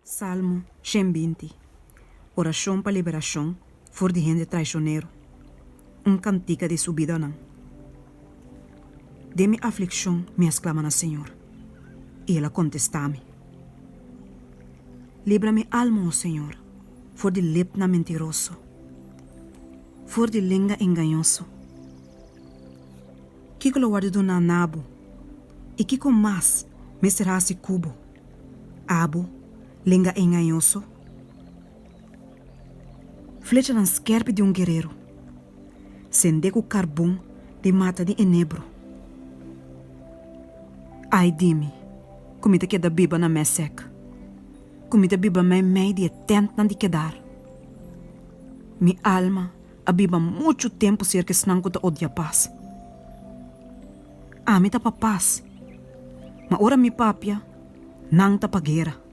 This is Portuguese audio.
Salmo 120. Oração para liberação for de gente traicioneiro. Cantiga de subida não. De mi aflicção me exclama na Senhor. E ela contesta-me. Libra-me alma, ó Senhor, for de lepna mentiroso. For de língua enganhoso. Que lo guardo na nabo. E que com mais me será se cubo. Abo, língua enganhoso. Flecha na skerpe de guerreiro. Sendeco carbão de mata de enebro. Ai, dime, comida que da biba na mesec. Comida biba mei de tent na de quedar. Mi alma a biba muito tempo cerca snanco da odia paz. Mi ta pa paz. Ma ora mi papia, nang ta pa guerra.